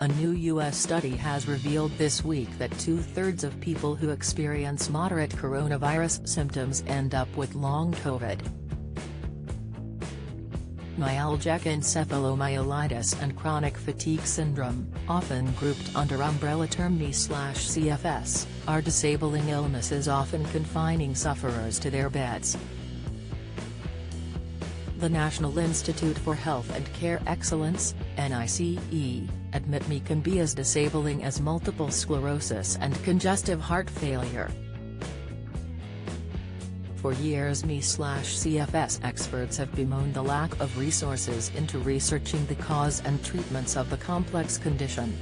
A new U.S. study has revealed this week that 2/3 of people who experience moderate coronavirus symptoms end up with long COVID. Myalgic encephalomyelitis and chronic fatigue syndrome, often grouped under umbrella term ME/CFS, are disabling illnesses often confining sufferers to their beds. The National Institute for Health and Care Excellence, NICE, admit ME can be as disabling as multiple sclerosis and congestive heart failure. For years ME/CFS experts have bemoaned the lack of resources into researching the cause and treatments of the complex condition.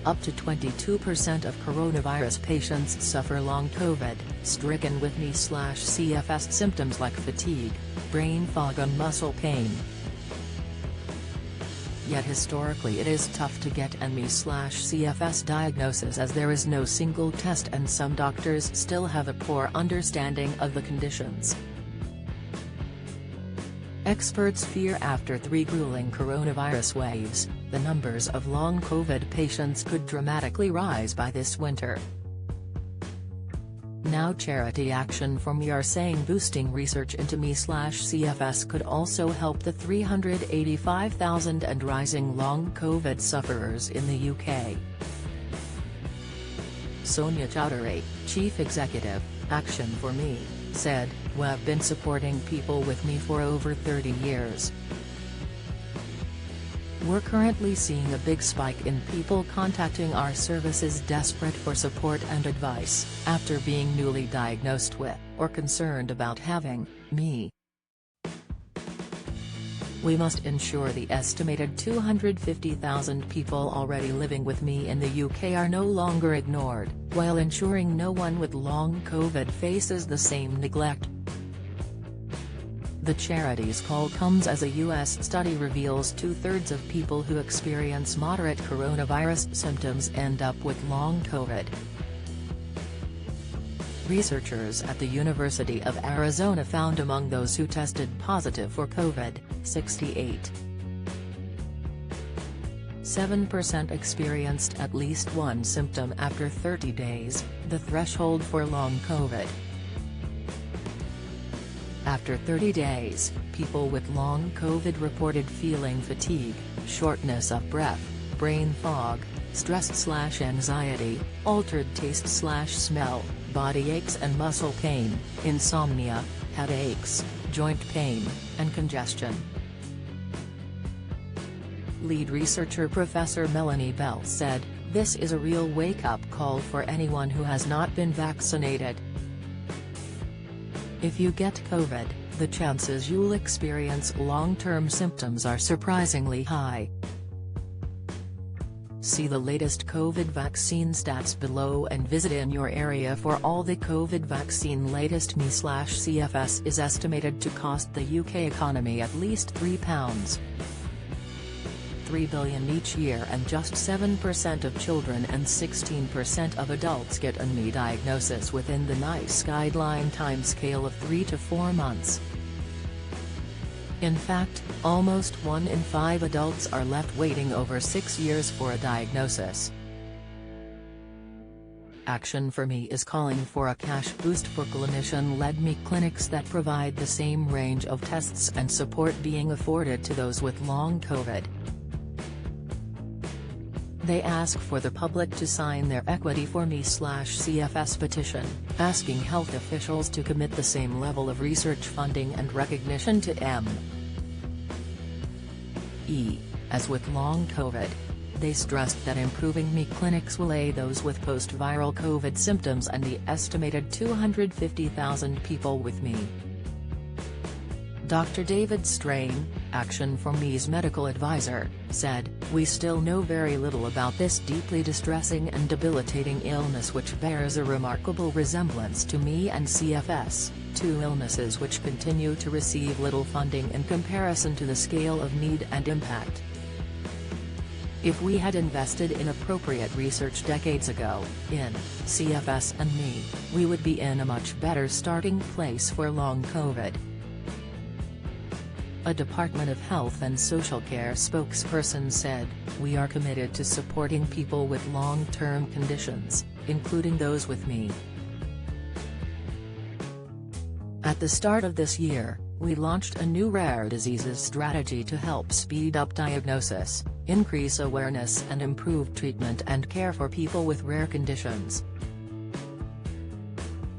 Up to 22% of coronavirus patients suffer long COVID, stricken with ME/CFS symptoms like fatigue, brain fog and muscle pain. Yet historically it is tough to get an ME/CFS diagnosis as there is no single test and some doctors still have a poor understanding of the conditions. Experts fear after 3 grueling coronavirus waves, the numbers of long COVID patients could dramatically rise by this winter. Now charity Action for Me are saying boosting research into ME/CFS could also help the 385,000 and rising long COVID sufferers in the UK. Sonia Chowdhury, Chief Executive, Action for Me, said, "We've been supporting people with ME for over 30 years. We're currently seeing a big spike in people contacting our services desperate for support and advice after being newly diagnosed with, or concerned about having, ME. We must ensure the estimated 250,000 people already living with ME in the UK are no longer ignored, while ensuring no one with long COVID faces the same neglect." The charity's call comes as a U.S. study reveals 2/3 of people who experience moderate coronavirus symptoms end up with long COVID. Researchers at the University of Arizona found among those who tested positive for COVID, 68.7% experienced at least one symptom after 30 days, the threshold for long COVID. After 30 days, people with long COVID reported feeling fatigue, shortness of breath, brain fog, stress/anxiety, altered taste/smell, body aches and muscle pain, insomnia, headaches, joint pain, and congestion. Lead researcher Professor Melanie Bell said, "This is a real wake-up call for anyone who has not been vaccinated. If you get COVID, the chances you'll experience long-term symptoms are surprisingly high." See the latest COVID vaccine stats below and visit in your area for all the COVID vaccine. Latest ME/CFS is estimated to cost the UK economy at least £3 billion each year, and just 7% of children and 16% of adults get a ME diagnosis within the NICE guideline timescale of 3 to 4 months. In fact, almost 1 in 5 adults are left waiting over 6 years for a diagnosis. Action for Me is calling for a cash boost for clinician-led ME clinics that provide the same range of tests and support being afforded to those with long COVID. They ask for the public to sign their Equity for ME/CFS petition, asking health officials to commit the same level of research funding and recognition to ME. As with long COVID, they stressed that improving ME clinics will aid those with post-viral COVID symptoms and the estimated 250,000 people with ME. Dr. David Strain, Action for Me's medical advisor, said, "We still know very little about this deeply distressing and debilitating illness which bears a remarkable resemblance to ME and CFS, two illnesses which continue to receive little funding in comparison to the scale of need and impact. If we had invested in appropriate research decades ago, in CFS and ME, we would be in a much better starting place for long COVID." A Department of Health and Social Care spokesperson said, "We are committed to supporting people with long-term conditions, including those with me." At the start of this year, we launched a new rare diseases strategy to help speed up diagnosis, increase awareness and improve treatment and care for people with rare conditions.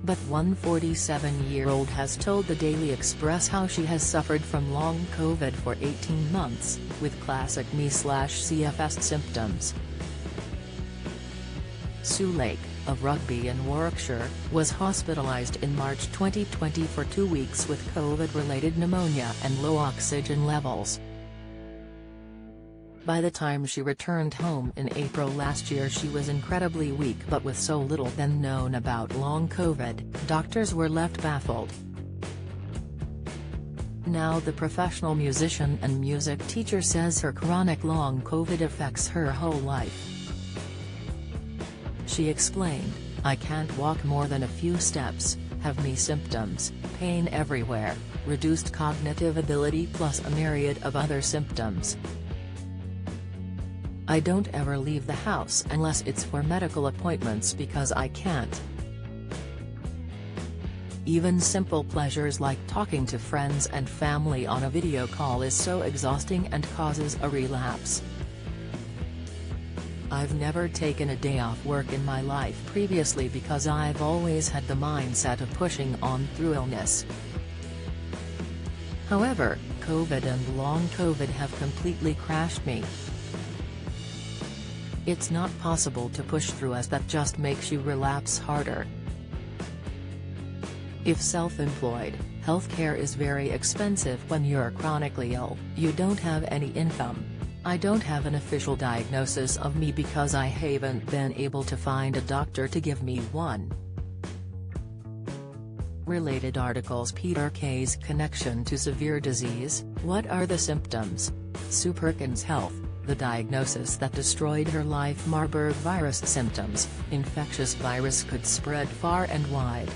But one 47-year-old has told the Daily Express how she has suffered from long COVID for 18 months, with classic me/CFS symptoms. Sue Lake, of Rugby in Warwickshire, was hospitalised in March 2020 for 2 weeks with COVID-related pneumonia and low oxygen levels. By the time she returned home in April last year, she was incredibly weak, but with so little then known about long COVID, doctors were left baffled. Now the professional musician and music teacher says her chronic long COVID affects her whole life. She explained, "I can't walk more than a few steps, have me symptoms, pain everywhere, reduced cognitive ability plus a myriad of other symptoms. I don't ever leave the house unless it's for medical appointments because I can't. Even simple pleasures like talking to friends and family on a video call is so exhausting and causes a relapse. I've never taken a day off work in my life previously because I've always had the mindset of pushing on through illness. However, COVID and long COVID have completely crashed me. It's not possible to push through as that just makes you relapse harder. If self-employed, healthcare is very expensive when you're chronically ill, you don't have any income. I don't have an official diagnosis of me because I haven't been able to find a doctor to give me one." Related articles: Peter Kay's connection to severe disease, what are the symptoms? Sue Perkins' health, the diagnosis that destroyed her life. Marburg virus symptoms, infectious virus could spread far and wide.